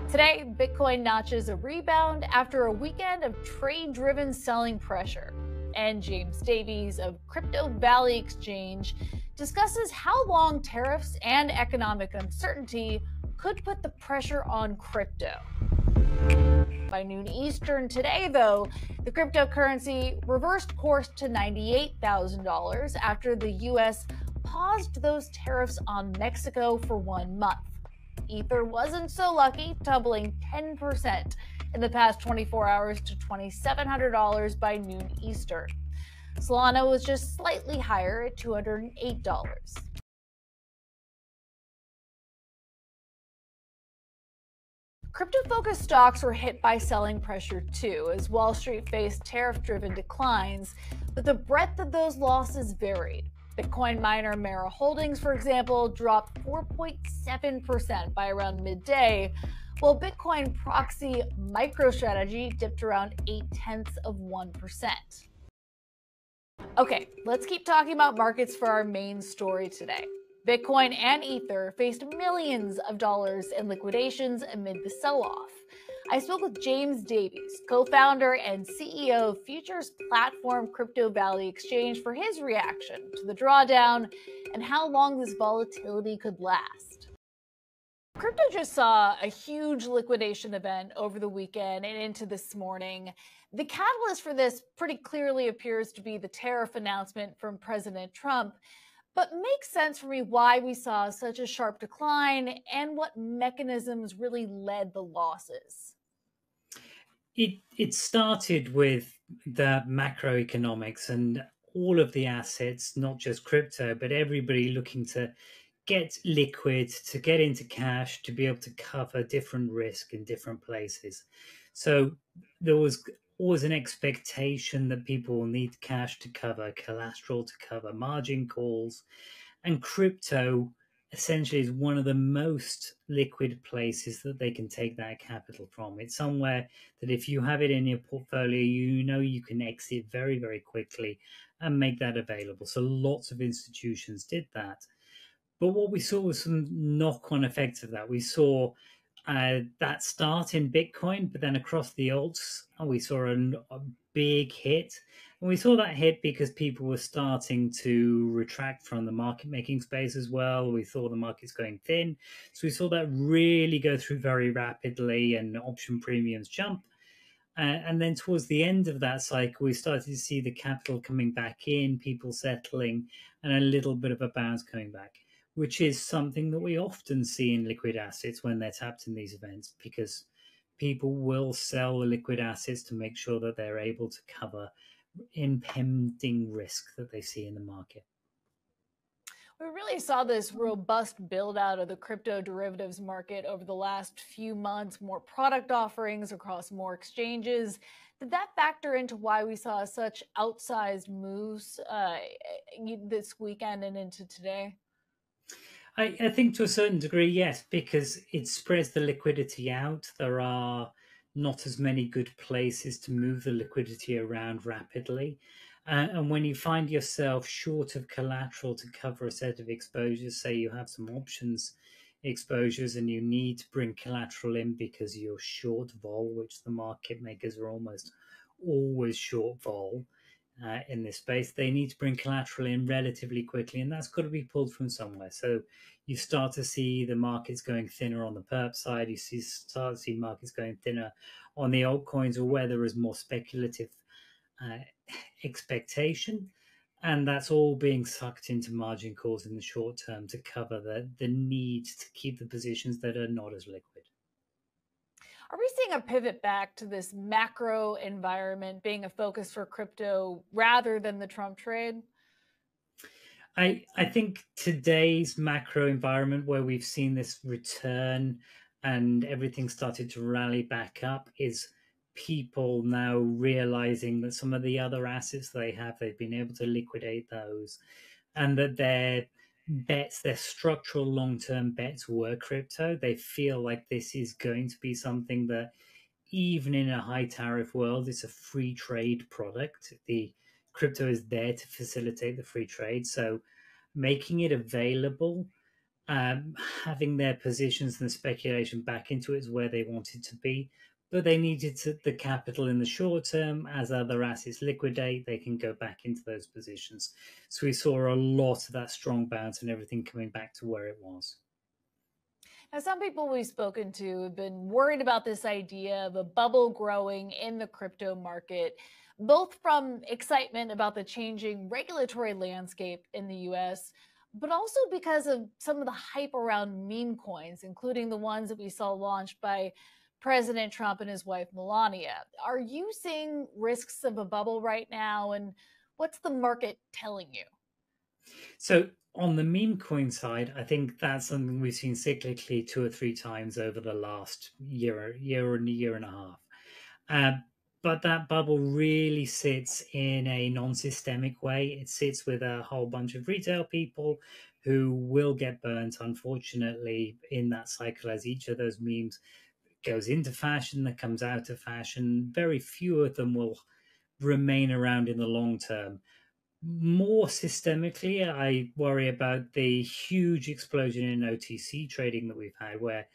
Today, Bitcoin notches a rebound after a weekend of trade-driven selling pressure. And James Davies of Crypto Valley Exchange discusses how long tariffs and economic uncertainty could put the pressure on crypto. By noon Eastern today, though, the cryptocurrency reversed course to $98,000 after the U.S. paused those tariffs on Mexico for 1 month. Ether wasn't so lucky, tumbling 10% in the past 24 hours to $2,700 by noon Eastern. Solana was just slightly higher at $208. Crypto-focused stocks were hit by selling pressure too, as Wall Street faced tariff-driven declines, but the breadth of those losses varied. Bitcoin miner Mara Holdings, for example, dropped 4.7% by around midday, while Bitcoin proxy MicroStrategy dipped around 0.8%. Okay, let's keep talking about markets for our main story today. Bitcoin and Ether faced millions of dollars in liquidations amid the sell-off. I spoke with James Davies, co-founder and CEO of futures platform Crypto Valley Exchange, for his reaction to the drawdown and how long this volatility could last. Crypto just saw a huge liquidation event over the weekend and into this morning. The catalyst for this pretty clearly appears to be the tariff announcement from President Trump, but makes sense for me why we saw such a sharp decline and what mechanisms really led the losses. It started with the macroeconomics and all of the assets, not just crypto, but everybody looking to get liquid, to get into cash, to be able to cover different risk in different places. So there was always an expectation that people will need cash to cover collateral, to cover margin calls, and crypto essentially is one of the most liquid places that they can take that capital from. It's somewhere that if you have it in your portfolio, you know you can exit very, very quickly and make that available. So lots of institutions did that. But what we saw was some knock-on effects of that. We saw that start in Bitcoin, but then across the alts, we saw a big hit. And we saw that hit because people were starting to retract from the market making space as well. We saw the markets going thin. So we saw that really go through very rapidly and option premiums jump. And then towards the end of that cycle, we started to see the capital coming back in, people settling, and a little bit of a bounce coming back, which is something that we often see in liquid assets when they're tapped in these events, because people will sell the liquid assets to make sure that they're able to cover impending risk that they see in the market. We really saw this robust build out of the crypto derivatives market over the last few months, more product offerings across more exchanges. Did that factor into why we saw such outsized moves this weekend and into today? I think to a certain degree, yes, because it spreads the liquidity out. There are not as many good places to move the liquidity around rapidly. And when you find yourself short of collateral to cover a set of exposures, say you have some options exposures and you need to bring collateral in because you're short vol, which the market makers are almost always short vol in this space, they need to bring collateral in relatively quickly, and that's got to be pulled from somewhere. So you start to see the markets going thinner on the perp side. You start to see markets going thinner on the altcoins, or where there is more speculative expectation, and that's all being sucked into margin calls in the short term to cover the need to keep the positions that are not as liquid. Are we seeing a pivot back to this macro environment being a focus for crypto rather than the Trump trade? I think today's macro environment, where we've seen this return and everything started to rally back up, is people now realizing that some of the other assets they have, they've been able to liquidate those, and that their bets, their structural long-term bets, were crypto. They feel like this is going to be something that, even in a high tariff world, it's a free trade product. The crypto is there to facilitate the free trade. So making it available um, having their positions and speculation back into it is where they wanted to be. But they needed the capital in the short term. As other assets liquidate, they can go back into those positions. So we saw a lot of that strong bounce and everything coming back to where it was. Now, some people we've spoken to have been worried about this idea of a bubble growing in the crypto market, both from excitement about the changing regulatory landscape in the US, but also because of some of the hype around meme coins, including the ones that we saw launched by President Trump and his wife Melania. Are you seeing risks of a bubble right now? And what's the market telling you? So on the meme coin side, I think that's something we've seen cyclically two or three times over the last year and a half. Uh, but that bubble really sits in a non-systemic way. It sits with a whole bunch of retail people who will get burnt, unfortunately, in that cycle as each of those memes goes into fashion, that comes out of fashion. Very few of them will remain around in the long term. More systemically, I worry about the huge explosion in OTC trading that we've had, where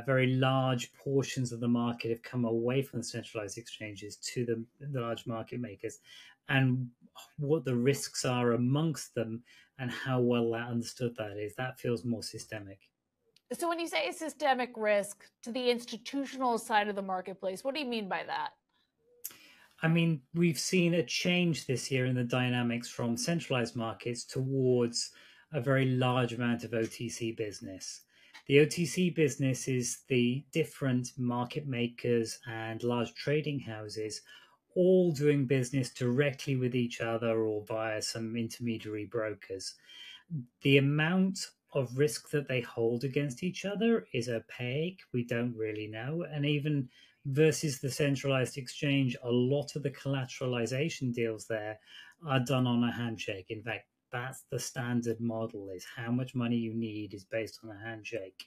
very large portions of the market have come away from the centralized exchanges to the large market makers, and what the risks are amongst them, and how well that understood that is. That feels more systemic. So, when you say systemic risk to the institutional side of the marketplace, what do you mean by that? I mean, we've seen a change this year in the dynamics from centralized markets towards a very large amount of OTC business. The OTC business is the different market makers and large trading houses all doing business directly with each other or via some intermediary brokers. The amount of risk that they hold against each other is opaque. We don't really know. And even versus the centralized exchange, a lot of the collateralization deals there are done on a handshake. In fact, that's the standard model, is how much money you need is based on a handshake.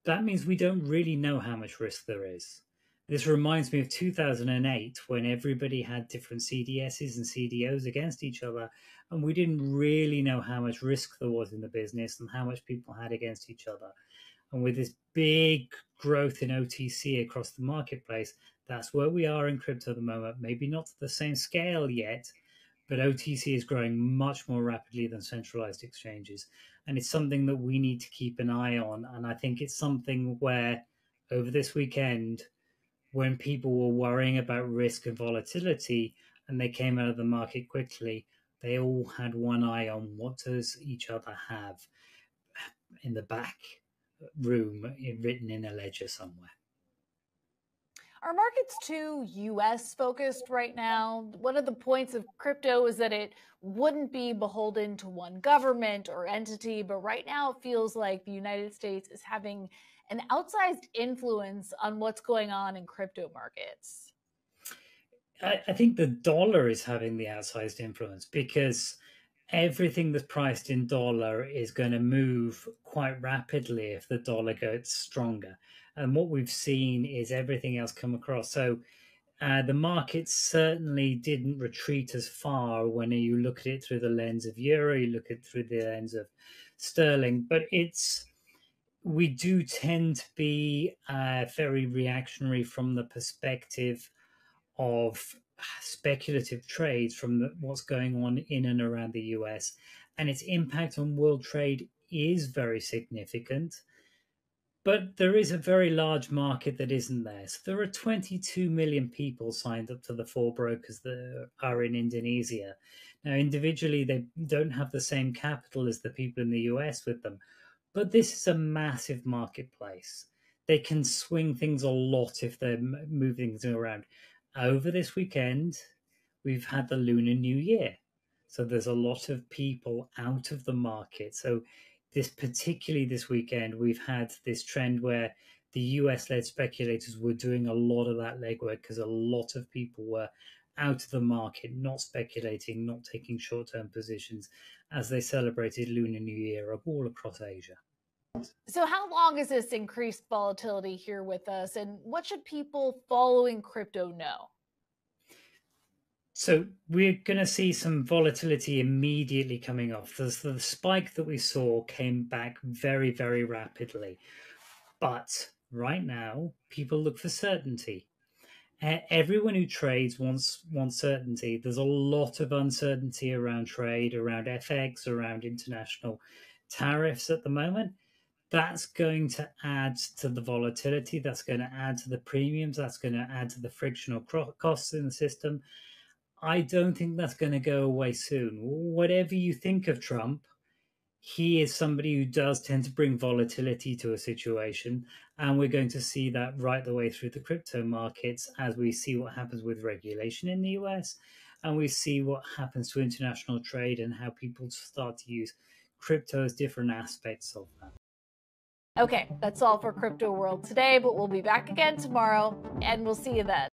That means we don't really know how much risk there is. This reminds me of 2008 when everybody had different CDSs and CDOs against each other, and we didn't really know how much risk there was in the business and how much people had against each other. And with this big growth in OTC across the marketplace, that's where we are in crypto at the moment. Maybe not to the same scale yet, but OTC is growing much more rapidly than centralized exchanges. And it's something that we need to keep an eye on. And I think it's something where over this weekend, when people were worrying about risk and volatility and they came out of the market quickly, they all had one eye on what does each other have in the back room written in a ledger somewhere. Are markets too US focused right now? One of the points of crypto is that it wouldn't be beholden to one government or entity, but right now it feels like the United States is having an outsized influence on what's going on in crypto markets. I think the dollar is having the outsized influence because everything that's priced in dollar is going to move quite rapidly if the dollar gets stronger. And what we've seen is everything else come across. So the market certainly didn't retreat as far when you look at it through the lens of euro, you look at it through the lens of sterling, but we do tend to be very reactionary from the perspective of speculative trades from what's going on in and around the US, and its impact on world trade is very significant. But there is a very large market that isn't there. So there are 22 million people signed up to the four brokers that are in Indonesia. Now, individually, they don't have the same capital as the people in the US with them, but this is a massive marketplace. They can swing things a lot if they're moving things around. Over this weekend, we've had the Lunar New Year. So there's a lot of people out of the market. So particularly this weekend, we've had this trend where the US-led speculators were doing a lot of that legwork because a lot of people were out of the market, not speculating, not taking short-term positions as they celebrated Lunar New Year all across Asia. So, how long is this increased volatility here with us, and what should people following crypto know? So we're going to see some volatility immediately coming off. The spike that we saw came back very, very rapidly. But right now, people look for certainty. Everyone who trades wants certainty. There's a lot of uncertainty around trade, around FX, around international tariffs at the moment. That's going to add to the volatility. That's going to add to the premiums. That's going to add to the frictional costs in the system. I don't think that's going to go away soon. Whatever you think of Trump, he is somebody who does tend to bring volatility to a situation. And we're going to see that right the way through the crypto markets as we see what happens with regulation in the US and we see what happens to international trade and how people start to use crypto as different aspects of that. Okay, that's all for Crypto World today, but we'll be back again tomorrow, and we'll see you then.